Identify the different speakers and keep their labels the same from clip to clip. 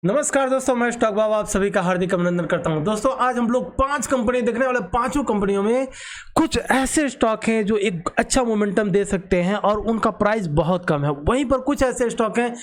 Speaker 1: नमस्कार दोस्तों, मैं स्टॉक बाबा आप सभी का हार्दिक अभिनंदन करता हूं। दोस्तों आज हम लोग 5 कंपनी देखने वाले। पांचों कंपनियों में कुछ ऐसे स्टॉक हैं जो एक अच्छा मोमेंटम दे सकते हैं और उनका प्राइस बहुत कम है। वहीं पर कुछ ऐसे स्टॉक हैं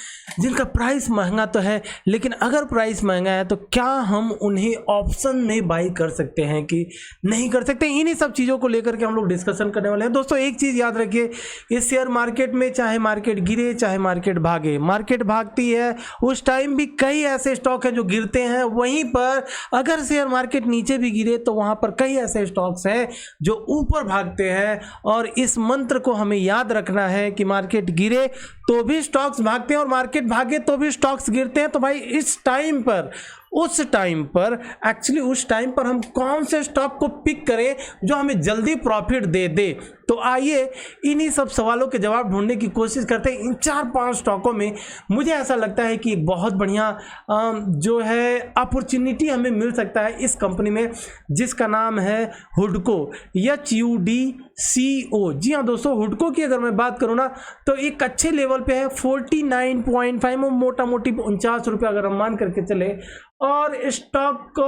Speaker 1: जिनका प्राइस महंगा तो है, लेकिन अगर प्राइस महंगा है तो क्या हम उन्हें ऑप्शन में बाई कर सकते हैं कि नहीं कर सकते। इन्हीं सब चीज़ों को लेकर के हम लोग डिस्कशन करने वाले हैं। दोस्तों एक चीज़ याद रखिए, इस शेयर मार्केट में चाहे मार्केट गिरे चाहे मार्केट भागे, मार्केट भागती है उस टाइम भी कई ऐसे स्टॉक हैं जो गिरते हैं। वहीं पर अगर शेयर मार्केट नीचे भी गिरे तो वहां पर कई ऐसे स्टॉक्स हैं जो ऊपर भागते हैं। और इस मंत्र को हमें याद रखना है कि मार्केट गिरे तो भी स्टॉक्स भागते हैं और मार्केट भागे तो भी स्टॉक्स गिरते हैं। तो भाई इस टाइम पर उस टाइम पर हम कौन से स्टॉक को पिक करें जो हमें जल्दी प्रॉफिट दे दे। तो आइए इन्हीं सब सवालों के जवाब ढूंढने की कोशिश करते हैं। इन 4-5 स्टॉकों में मुझे ऐसा लगता है कि एक बहुत बढ़िया जो है अपॉर्चुनिटी हमें मिल सकता है इस कंपनी में, जिसका नाम है हुडको, HUDCO। जी हाँ दोस्तों, हुडको की अगर मैं बात करूँ ना तो एक अच्छे लेवल पे है 49.5, मोटा मोटी 49 रुपये अगर हम मान करके चले। और स्टॉक को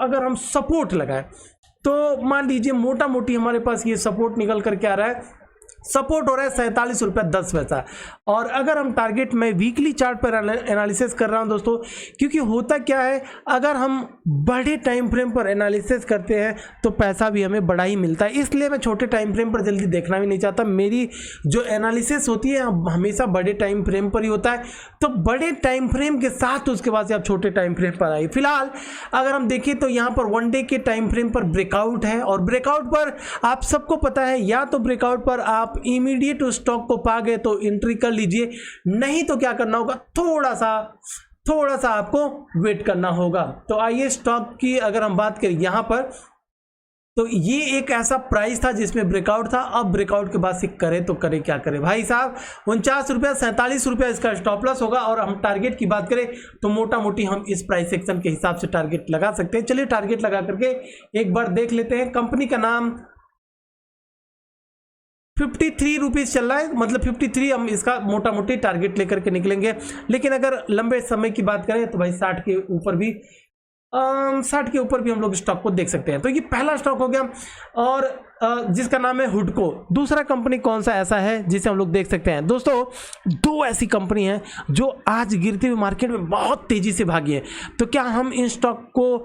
Speaker 1: अगर हम सपोर्ट लगाएं तो मान लीजिए मोटा मोटी हमारे पास ये सपोर्ट निकल करके आ रहा है, सपोर्ट हो रहा है 47 रुपये 10 पैसा। और अगर हम टारगेट में वीकली चार्ट पर एनालिसिस कर रहा हूं दोस्तों, क्योंकि होता क्या है अगर हम बड़े टाइम फ्रेम पर एनालिसिस करते हैं तो पैसा भी हमें बड़ा ही मिलता है, इसलिए मैं छोटे टाइम फ्रेम पर जल्दी देखना भी नहीं चाहता। मेरी जो एनालिसिस होती है हमेशा बड़े टाइम फ्रेम पर ही होता है। तो बड़े टाइम फ्रेम के साथ उसके बाद से आप छोटे टाइम फ्रेम पर आइए। फिलहाल अगर हम देखें तो यहाँ पर 1 डे के टाइम फ्रेम पर ब्रेकआउट है, और ब्रेकआउट पर आप सबको पता है या तो ब्रेकआउट पर आप इमीडिएट उस स्टॉक को पा गए तो एंट्री कर लीजिए, नहीं तो क्या करना होगा, थोड़ा सा आपको वेट करना होगा। तो आइए स्टॉक की अगर हम बात करें यहां पर, तो ये एक ऐसा प्राइस था जिसमें ब्रेकआउट था। अब ब्रेकआउट के बाद से करे तो करे क्या करे भाई साहब, 49 रुपया 47 रुपया इसका स्टॉप लॉस होगा। और हम टारगेट की बात करें तो मोटा मोटी हम इस प्राइस सेक्शन के हिसाब से टारगेट लगा सकते हैं। चलिए टारगेट लगा करके एक बार देख लेते हैं। कंपनी का नाम 53 रुपीज़ चल रहा है, मतलब 53 हम इसका मोटा मोटी टारगेट लेकर के निकलेंगे। लेकिन अगर लंबे समय की बात करें तो भाई 60 के ऊपर भी 60 के ऊपर भी हम लोग स्टॉक को देख सकते हैं। तो ये पहला स्टॉक हो गया, और जिसका नाम है हुडको। दूसरा कंपनी कौन सा ऐसा है जिसे हम लोग देख सकते हैं दोस्तों, 2 ऐसी कंपनी हैं जो आज गिरते हुए मार्केट में बहुत तेजी से भागी है। तो क्या हम इन स्टॉक को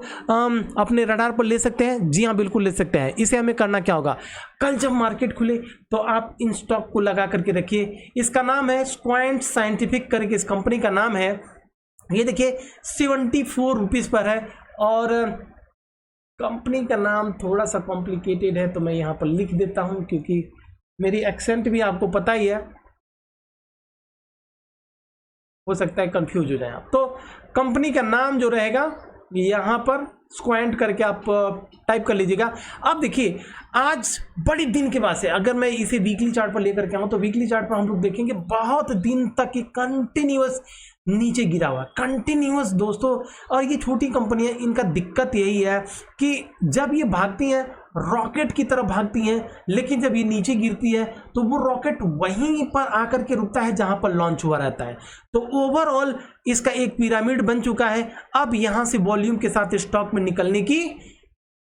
Speaker 1: अपने रडार पर ले सकते हैं? जी हाँ बिल्कुल ले सकते हैं। इसे हमें करना क्या होगा, कल जब मार्केट खुले तो आप इन स्टॉक को लगा करके रखिए। इसका नाम है स्क्वांट साइंटिफिक करके इस कंपनी का नाम है। ये देखिए 74 रुपीज़ पर है, और कंपनी का नाम थोड़ा सा कॉम्प्लिकेटेड है तो मैं यहाँ पर लिख देता हूँ, क्योंकि मेरी एक्सेंट भी आपको पता ही है, हो सकता है कंफ्यूज हो जाए आप। तो कंपनी का नाम जो रहेगा यहाँ पर स्क्वांट करके आप टाइप कर लीजिएगा। अब देखिए आज बड़ी दिन के बाद से अगर मैं इसे वीकली चार्ट पर लेकर के आऊँ तो वीकली चार्ट पर हम लोग देखेंगे बहुत दिन तक ये कंटिन्यूअस नीचे गिरा हुआ, कंटिन्यूअस दोस्तों। और ये छोटी कंपनी है, इनका दिक्कत यही है कि जब ये भागती हैं रॉकेट की तरफ भागती हैं, लेकिन जब ये नीचे गिरती है तो वो रॉकेट वहीं पर आकर के रुकता है जहां पर लॉन्च हुआ रहता है। तो ओवरऑल इसका एक पिरामिड बन चुका है। अब यहां से वॉल्यूम के साथ स्टॉक में निकलने की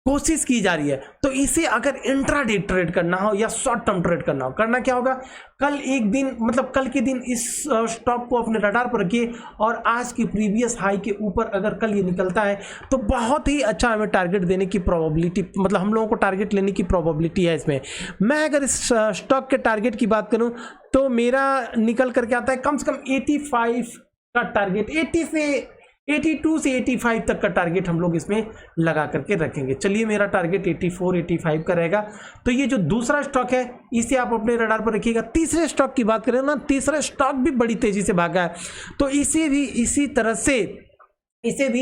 Speaker 1: कोशिश की जा रही है। तो इसे अगर इंट्राडे ट्रेड करना हो या शॉर्ट टर्म ट्रेड करना हो, करना क्या होगा, कल एक दिन मतलब कल के दिन इस स्टॉक को अपने रडार पर रखिए, और आज की प्रीवियस हाई के ऊपर अगर कल ये निकलता है तो बहुत ही अच्छा हमें टारगेट देने की प्रोबेबिलिटी, मतलब हम लोगों को टारगेट लेने की प्रोबेबिलिटी है इसमें। मैं अगर इस स्टॉक के टारगेट की बात करूं तो मेरा निकल करके आता है कम से कम 85 का टारगेट, 82 से 85 तक का टारगेट हम लोग इसमें लगा करके रखेंगे। चलिए मेरा टारगेट 84-85 का रहेगा। तो ये जो दूसरा स्टॉक है इसे आप अपने रडार पर रखिएगा। तीसरे स्टॉक की बात करें ना, तीसरा स्टॉक भी बड़ी तेजी से भागा है, तो इसे भी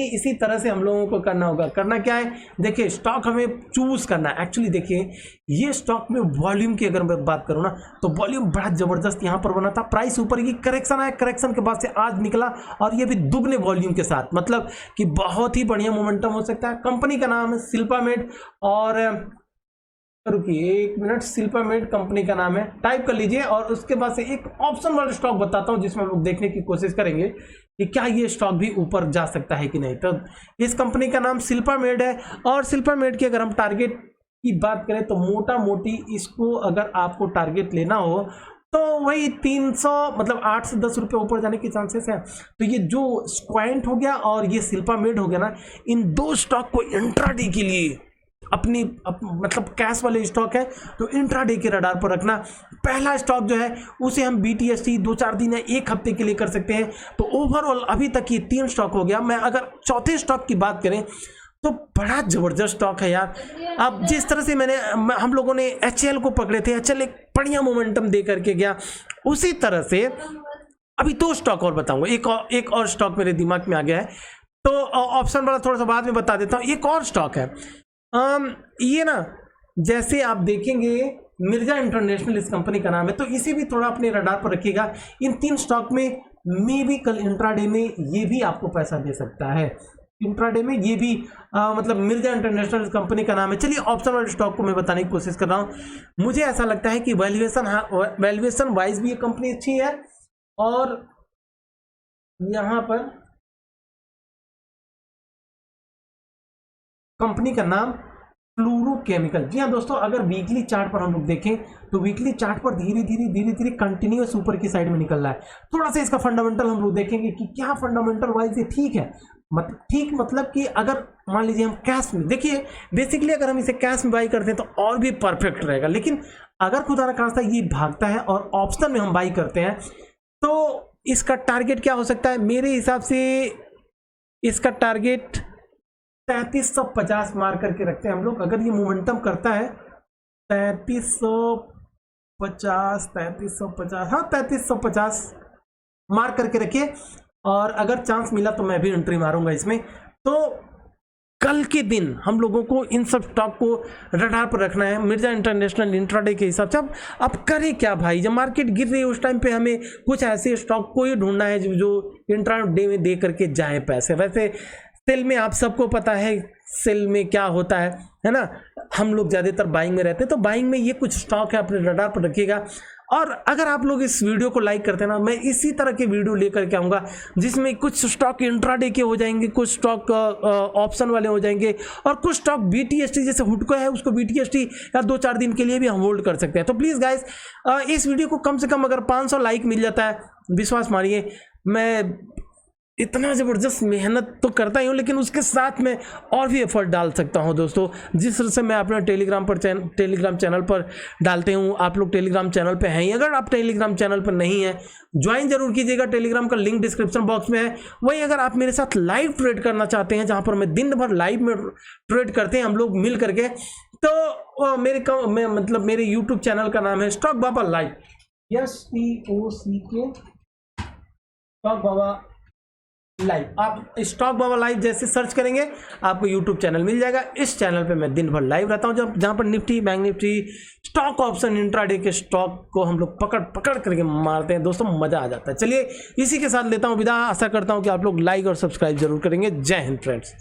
Speaker 1: इसी तरह से हम लोगों को करना होगा। करना क्या है, देखिए स्टॉक हमें चूज करना है। एक्चुअली देखिए ये स्टॉक में वॉल्यूम की अगर मैं बात करूँ ना तो वॉल्यूम बड़ा जबरदस्त यहाँ पर बना था। प्राइस ऊपर की करेक्शन आया, करेक्शन के बाद से आज निकला, और ये भी दुगने वॉल्यूम के साथ, मतलब कि बहुत ही बढ़िया मोमेंटम हो सकता है। कंपनी का नाम है शिल्पामेड, और रुकिए 1 मिनट, शिल्पामेड कंपनी का नाम है, टाइप कर लीजिए। और उसके बाद से एक ऑप्शन वाला स्टॉक बताता हूँ जिसमें हम लोग देखने की कोशिश करेंगे कि क्या ये स्टॉक भी ऊपर जा सकता है कि नहीं। तो इस कंपनी का नाम शिल्पा मेड है, और शिल्पा मेड की अगर हम टारगेट की बात करें तो मोटा मोटी इसको अगर आपको टारगेट लेना हो तो वही 300 मतलब 8 से 10 रुपये ऊपर जाने के चांसेस हैं। तो ये जो स्क्वांट हो गया और ये शिल्पा मेड हो गया ना, इन दो स्टॉक को इंट्राडे के लिए मतलब कैश वाले स्टॉक है तो इंट्राडे के रडार पर रखना। पहला स्टॉक जो है उसे हम BTST 2-4 दिन या 1 हफ्ते के लिए कर सकते हैं। तो ओवरऑल अभी तक ये 3 स्टॉक हो गया। मैं अगर चौथे स्टॉक की बात करें तो बड़ा जबरदस्त स्टॉक है यार। अब जिस तरह से हम लोगों ने HL को पकड़े थे, HL एक बढ़िया मोमेंटम दे करके गया, उसी तरह से अभी 2 स्टॉक और बताऊंगा। एक और स्टॉक मेरे दिमाग में आ गया है, तो ऑप्शन वाला थोड़ा सा बाद में बता देता हूँ। एक और स्टॉक है ये ना, जैसे आप देखेंगे मिर्जा इंटरनेशनल इस कंपनी का नाम है, तो इसे भी थोड़ा अपने रडार पर रखिएगा। इन 3 स्टॉक में मे भी कल इंट्राडे में ये भी आपको पैसा दे सकता है। इंट्राडे में ये भी मतलब मिर्जा इंटरनेशनल इस कंपनी का नाम है। चलिए ऑप्शन वाले स्टॉक को मैं बताने की कोशिश कर रहा हूँ। मुझे ऐसा लगता है कि वैल्यूएशन वाइज भी ये कंपनी अच्छी है, और यहाँ पर कंपनी का नाम फ्लूरोकेमिकल। जी हाँ दोस्तों, अगर वीकली चार्ट पर हम लोग देखें तो वीकली चार्ट पर धीरे धीरे कंटिन्यूअस ऊपर की साइड में निकल रहा है। थोड़ा सा इसका फंडामेंटल हम लोग देखेंगे कि क्या फंडामेंटल वाइज ये ठीक है। ठीक मतलब कि अगर मान लीजिए हम कैश में देखिए, बेसिकली अगर हम इसे कैश में बाई करते हैं तो और भी परफेक्ट रहेगा। लेकिन अगर खुदा ना खास्ता ये भागता है और ऑप्शन में हम बाई करते हैं तो इसका टारगेट क्या हो सकता है? मेरे हिसाब से इसका टारगेट 3350 मार करके रखते हैं हम लोग। अगर ये मोमेंटम करता है 3350 मार करके रखिए, और अगर चांस मिला तो मैं भी एंट्री मारूंगा इसमें। तो कल के दिन हम लोगों को इन सब स्टॉक को रडार पर रखना है मिर्जा इंटरनेशनल इंट्राडे के हिसाब से। अब करें क्या भाई, जब मार्केट गिर रही है उस टाइम पे हमें कुछ ऐसे स्टॉक को ही ढूंढना है जो इंट्राडे में दे करके जाए पैसे। वैसे सेल में आप सबको पता है सेल में क्या होता है ना। हम लोग ज़्यादातर बाइंग में रहते हैं, तो बाइंग में ये कुछ स्टॉक है, अपने रडार पर रखिएगा। और अगर आप लोग इस वीडियो को लाइक करते हैं ना, मैं इसी तरह के वीडियो लेकर के आऊँगा जिसमें कुछ स्टॉक इंट्राडे के हो जाएंगे, कुछ स्टॉक ऑप्शन वाले हो जाएंगे, और कुछ स्टॉक BTST जैसे हुडको है उसको BTST या 2-4 दिन के लिए भी हम होल्ड कर सकते हैं। तो प्लीज़ गाइस इस वीडियो को कम से कम अगर 500 लाइक मिल जाता है, विश्वास मानिए मैं इतना ज़बरदस्त मेहनत तो करता ही हूँ, लेकिन उसके साथ में और भी एफर्ट डाल सकता हूँ दोस्तों। जिस तरह से मैं अपना टेलीग्राम चैनल पर डालते हूँ, आप लोग टेलीग्राम चैनल पे हैं ही। अगर आप टेलीग्राम चैनल पर नहीं हैं, ज्वाइन जरूर कीजिएगा, टेलीग्राम का लिंक डिस्क्रिप्शन बॉक्स में है। वहीं अगर आप मेरे साथ लाइव ट्रेड करना चाहते हैं, जहाँ पर मैं दिन भर लाइव में ट्रेड करते हैं हम लोग मिल करके, तो मेरे यूट्यूब चैनल का नाम है स्टॉक बाबा लाइव, STOCK स्टॉक बाबा लाइव। आप स्टॉक बाबा लाइव जैसे सर्च करेंगे आपको यूट्यूब चैनल मिल जाएगा। इस चैनल पे मैं दिन भर लाइव रहता हूँ, जहाँ पर Nifty, bank Nifty, stock option, intraday के स्टॉक को हम लोग पकड़ करके मारते हैं दोस्तों, मजा आ जाता है। चलिए इसी के साथ लेता हूँ विदा। आशा करता हूँ कि आप लोग लाइक और सब्सक्राइब जरूर करेंगे। जय हिंद फ्रेंड्स।